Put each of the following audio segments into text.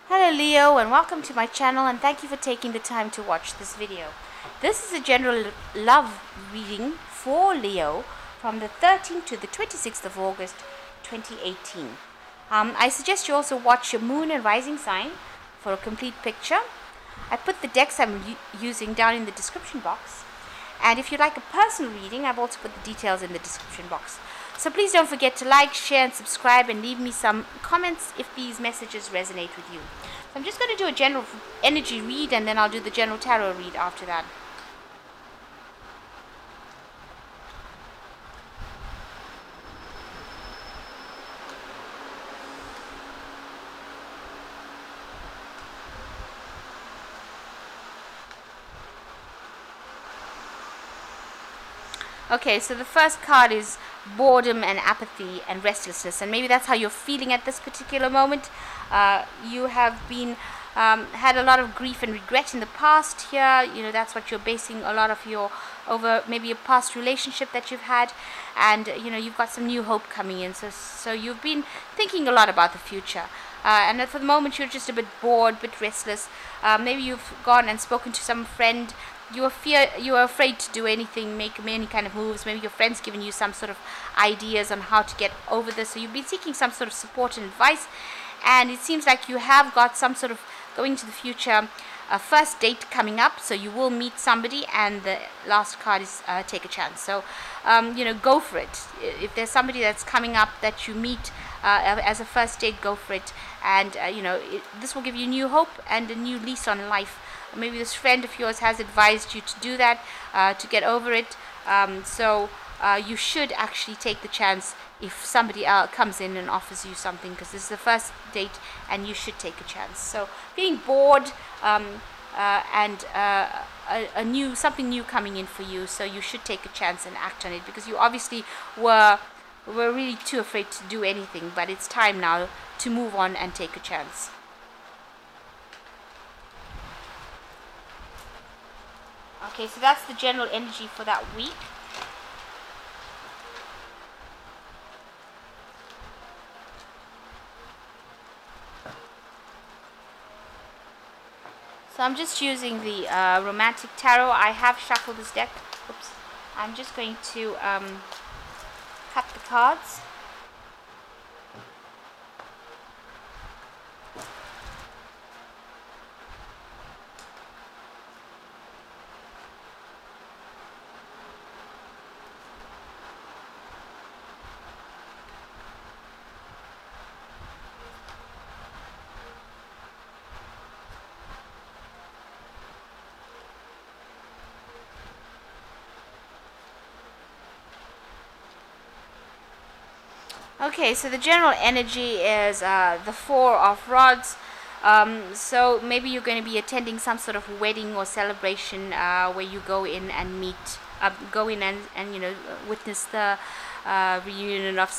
Hello Leo, and welcome to my channel, and thank you for taking the time to watch this video. This is a general love reading for Leo from the 13th to the 26th of August 2018. I suggest you also watch your moon and rising sign for a complete picture. I put the decks I'm using down in the description box, and if you'd like a personal reading, I've also put the details in the description box. So please don't forget to like, share and subscribe, and leave me some comments if these messages resonate with you. So I'm just going to do a general energy read, and then I'll do the general tarot read after that. Okay, so the first card is boredom and apathy and restlessness, and maybe that's how you're feeling at this particular moment. You have been had a lot of grief and regret in the past here. That's what you're basing a lot of your over maybe a past relationship that you've had, and you've got some new hope coming in. So you've been thinking a lot about the future. And for the moment you're just a bit bored, a bit restless. Maybe you've gone and spoken to some friend. You are afraid to do anything, make any kind of moves. Maybe your friend's given you some sort of ideas on how to get over this. So you've been seeking some sort of support and advice, and it seems like you have got some sort of going to the future, a first date coming up. So you will meet somebody, and the last card is take a chance. So go for it. If there's somebody that's coming up that you meet as a first date, go for it. And this will give you new hope and a new lease on life. Maybe this friend of yours has advised you to do that, to get over it. So you should actually take the chance if somebody else comes in and offers you something, because this is the first date and you should take a chance. So feeling bored and something new coming in for you, so you should take a chance and act on it, because you obviously were really too afraid to do anything, but it's time now to move on and take a chance. Okay, so that's the general energy for that week. So I'm just using the romantic tarot. I have shuffled this deck. Oops. I'm just going to cut the cards. Okay, so the general energy is the Four of Rods. So maybe you're going to be attending some sort of wedding or celebration where you go in and witness the reunion of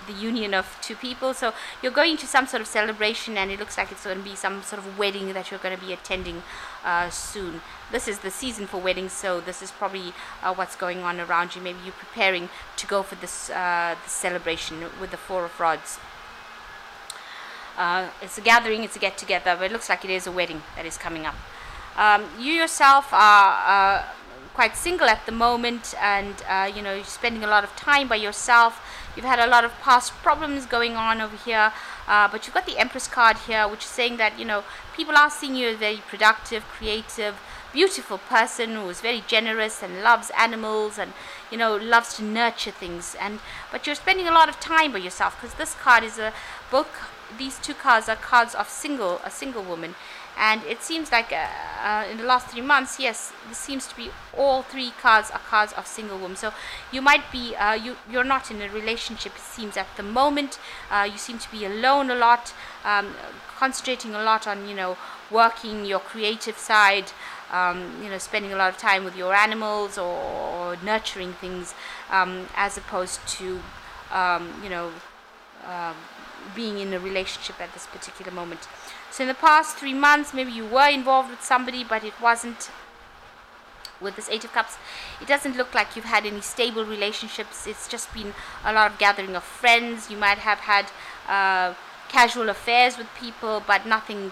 the union of two people. So you're going to some sort of celebration, and it looks like it's going to be some sort of wedding that you're going to be attending soon. This is the season for weddings, so this is probably what's going on around you. Maybe you're preparing to go for this celebration with the Four of Rods. It's a gathering, it's a get-together, but it looks like it is a wedding that is coming up. You yourself are quite single at the moment, and you're spending a lot of time by yourself. You've had a lot of past problems going on over here, but you've got the Empress card here, which is saying that people are seeing you as a very productive, creative, beautiful person who is very generous and loves animals and loves to nurture things. But you're spending a lot of time by yourself, because this card is these two cards are cards of a single woman. And it seems like in the last 3 months, yes, this seems to be all three cards are cards of single women. So you might be, you're not in a relationship, it seems, at the moment. You seem to be alone a lot, concentrating a lot on, working your creative side, spending a lot of time with your animals or nurturing things, as opposed to, being in a relationship at this particular moment. So in the past 3 months, maybe you were involved with somebody, but it wasn't. With this Eight of Cups, it doesn't look like you've had any stable relationships. It's just been a lot of gathering of friends. You might have had casual affairs with people, but nothing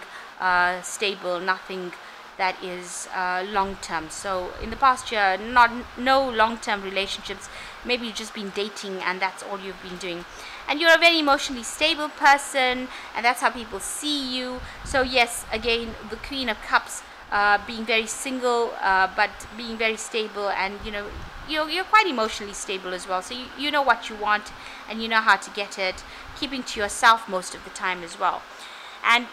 stable, nothing that is long-term. So in the past year, no long-term relationships. Maybe you've just been dating and that's all you've been doing. And you're a very emotionally stable person, and that's how people see you. So yes, again, the Queen of Cups, being very single, but being very stable, and you're quite emotionally stable as well. So you know what you want, and you know how to get it, keeping to yourself most of the time as well. And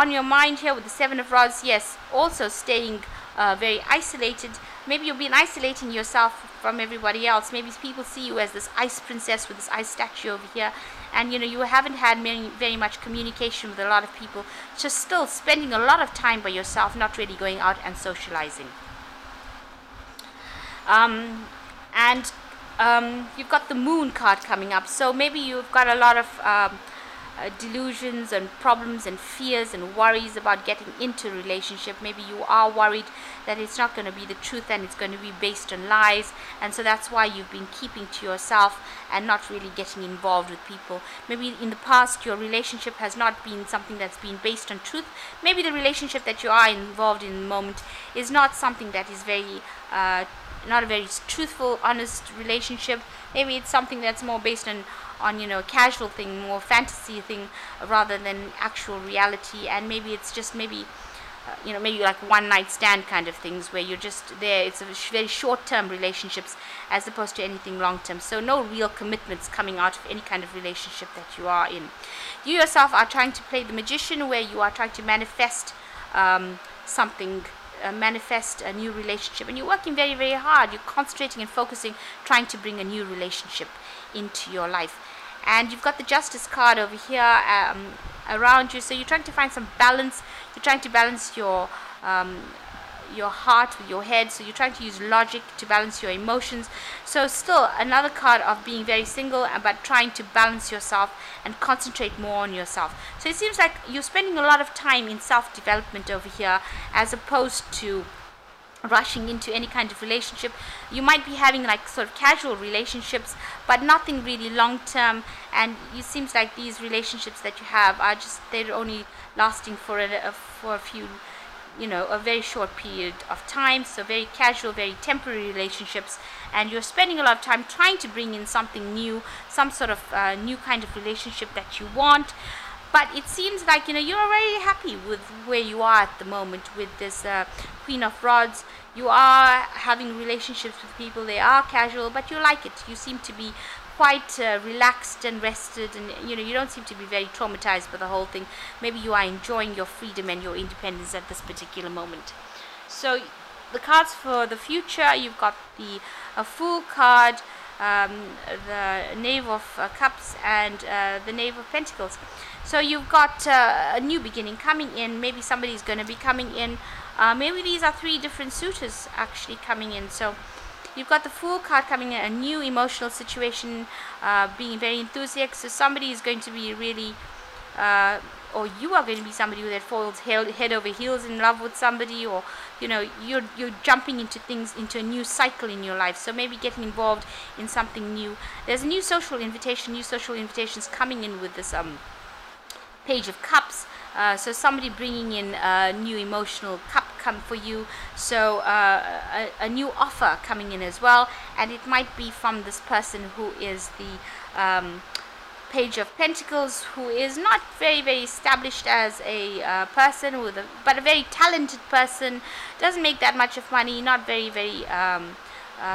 on your mind here with the Seven of Rods, yes, also staying very isolated. Maybe you've been isolating yourself from everybody else. Maybe people see you as this ice princess with this ice statue over here, and you haven't had very much communication with a lot of people, just still spending a lot of time by yourself, not really going out and socializing. And you've got the Moon card coming up, so maybe you've got a lot of delusions and problems and fears and worries about getting into a relationship. Maybe you are worried that it's not going to be the truth and it's going to be based on lies, and so that's why you've been keeping to yourself and not really getting involved with people. Maybe in the past your relationship has not been something that's been based on truth. Maybe the relationship that you are involved in the moment is not something that is very not a very truthful, honest relationship. Maybe it's something that's more based on casual thing, more fantasy thing, rather than actual reality. And maybe it's just maybe like one night stand kind of things where you're just there. It's a very short-term relationships as opposed to anything long-term. So no real commitments coming out of any kind of relationship that you are in. You yourself are trying to play the magician, where you are trying to manifest something, manifest a new relationship, and you're working very, very hard. You're concentrating and focusing, trying to bring a new relationship into your life. And you've got the Justice card over here around you, so you're trying to find some balance. You're trying to balance your heart with your head, so you're trying to use logic to balance your emotions. So still another card of being very single, but trying to balance yourself and concentrate more on yourself. So it seems like you're spending a lot of time in self-development over here, as opposed to rushing into any kind of relationship. You might be having like sort of casual relationships, but nothing really long term, and it seems like these relationships that you have are just, they're only lasting for a few, a very short period of time. So very casual, very temporary relationships, and you're spending a lot of time trying to bring in something new, some sort of new kind of relationship that you want. But it seems like you're already happy with where you are at the moment with this Queen of Rods. You are having relationships with people. They are casual, but you like it. You seem to be quite relaxed and rested, and you don't seem to be very traumatized by the whole thing. Maybe you are enjoying your freedom and your independence at this particular moment. So the cards for the future, you've got the Fool card, the Knave of Cups, and the Knave of Pentacles. So you've got a new beginning coming in. Maybe somebody's going to be coming in. Maybe these are three different suitors actually coming in. So you've got the Fool card coming in, a new emotional situation, being very enthusiastic. So somebody is going to be really, or you are going to be somebody that falls head over heels in love with somebody, or you're jumping into things, into a new cycle in your life. So maybe getting involved in something new. There's a new social invitations coming in with this Page of Cups. So somebody bringing in a new emotional cup come for you. So a new offer coming in as well, and it might be from this person who is the Page of Pentacles, who is not very, very established as a person, but a very talented person. Doesn't make that much of money, not very, very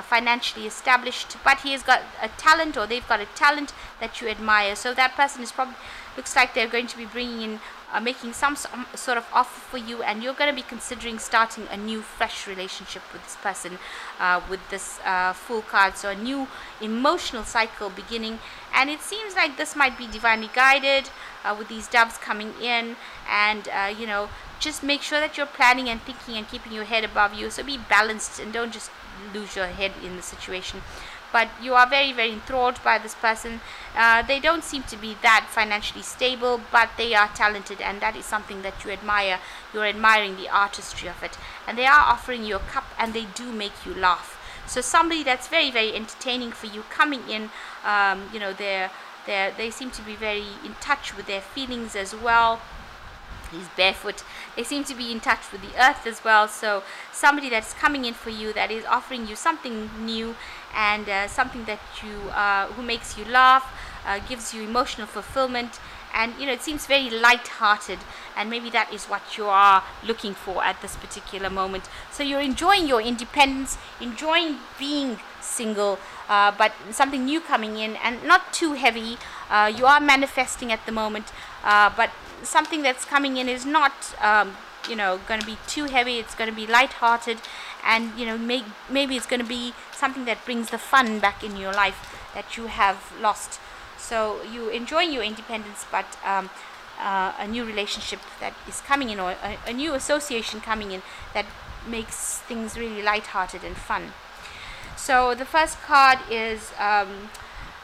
financially established, but he has got a talent, or they've got a talent that you admire. So that person is probably, looks like they're going to be bringing in, making some sort of offer for you, and you're going to be considering starting a new, fresh relationship with this person, with this Fool card. So a new emotional cycle beginning, and it seems like this might be divinely guided with these doves coming in, and just make sure that you're planning and thinking and keeping your head above you. So be balanced and don't just lose your head in the situation. But you are very, very enthralled by this person. They don't seem to be that financially stable, but they are talented, and that is something that you admire. You're admiring the artistry of it, and they are offering you a cup, and they do make you laugh. So somebody that's very, very entertaining for you coming in, they're They seem to be very in touch with their feelings as well. He's barefoot. They seem to be in touch with the earth as well. So somebody that's coming in for you, that is offering you something new, and something that who makes you laugh, gives you emotional fulfillment, and it seems very light-hearted, and maybe that is what you are looking for at this particular moment. So you're enjoying your independence, enjoying being single, but something new coming in, and not too heavy. You are manifesting at the moment, but something that's coming in is not going to be too heavy. It's going to be light-hearted, and maybe it's going to be something that brings the fun back in your life that you have lost. So you're enjoying your independence, but a new relationship that is coming in, or a new association coming in, that makes things really light-hearted and fun. So the first card is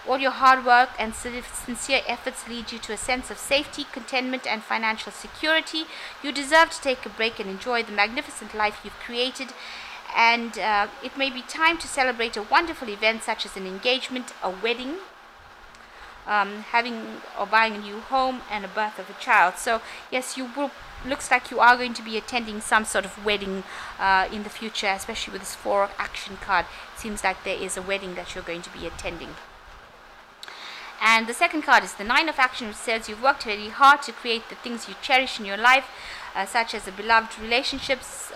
all your hard work and sincere efforts lead you to a sense of safety, contentment, and financial security. You deserve to take a break and enjoy the magnificent life you've created. And it may be time to celebrate a wonderful event such as an engagement, a wedding, having or buying a new home, and a birth of a child. So yes, looks like you are going to be attending some sort of wedding in the future, especially with this 4 of action card. It seems like there is a wedding that you're going to be attending. And the second card is the 9 of action, which says you've worked very hard to create the things you cherish in your life, such as the beloved relationships,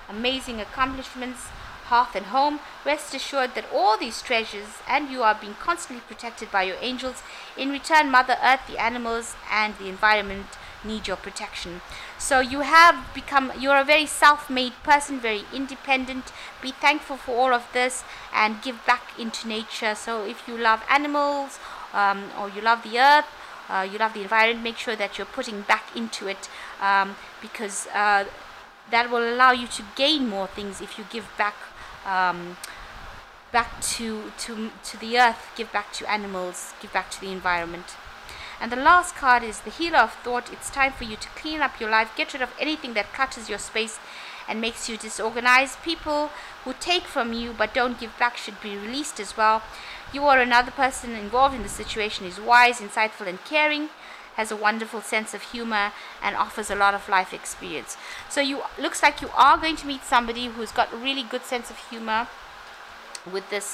amazing accomplishments, hearth and home. Rest assured that all these treasures and you are being constantly protected by your angels. In return, Mother Earth, the animals, and the environment need your protection. So you're a very self-made person, very independent. Be thankful for all of this and give back into nature. So if you love animals, or you love the earth, you love the environment, make sure that you're putting back into it, because that will allow you to gain more things if you give back to the earth, give back to animals, give back to the environment. And the last card is the Healer of Thought. It's time for you to clean up your life, get rid of anything that clutters your space and makes you disorganized. People who take from you but don't give back should be released as well. You or another person involved in the situation is wise, insightful, and caring, has a wonderful sense of humor, and offers a lot of life experience. So looks like you are going to meet somebody who's got a really good sense of humor with this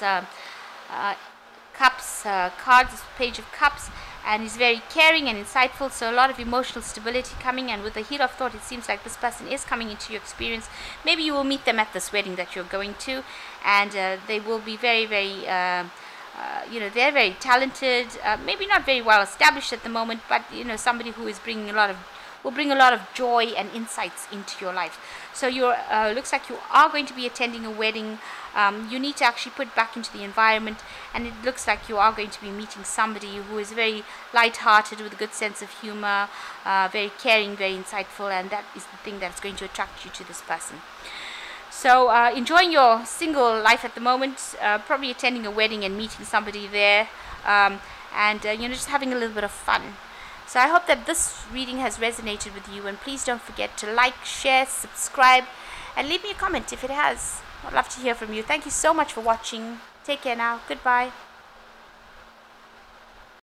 cups card, this Page of Cups, and is very caring and insightful. So a lot of emotional stability coming, and with the Healer of Thought, it seems like this person is coming into your experience. Maybe you will meet them at this wedding that you're going to, and they will be very, very they're very talented, maybe not very well established at the moment, but somebody who is will bring a lot of joy and insights into your life. So looks like you are going to be attending a wedding. You need to actually put back into the environment, and it looks like you are going to be meeting somebody who is very light-hearted, with a good sense of humor, very caring, very insightful, and that is the thing that's going to attract you to this person. So enjoying your single life at the moment, probably attending a wedding and meeting somebody there, and just having a little bit of fun. So I hope that this reading has resonated with you, and please don't forget to like, share, subscribe, and leave me a comment if it has. I'd love to hear from you. Thank you so much for watching. Take care now. Goodbye.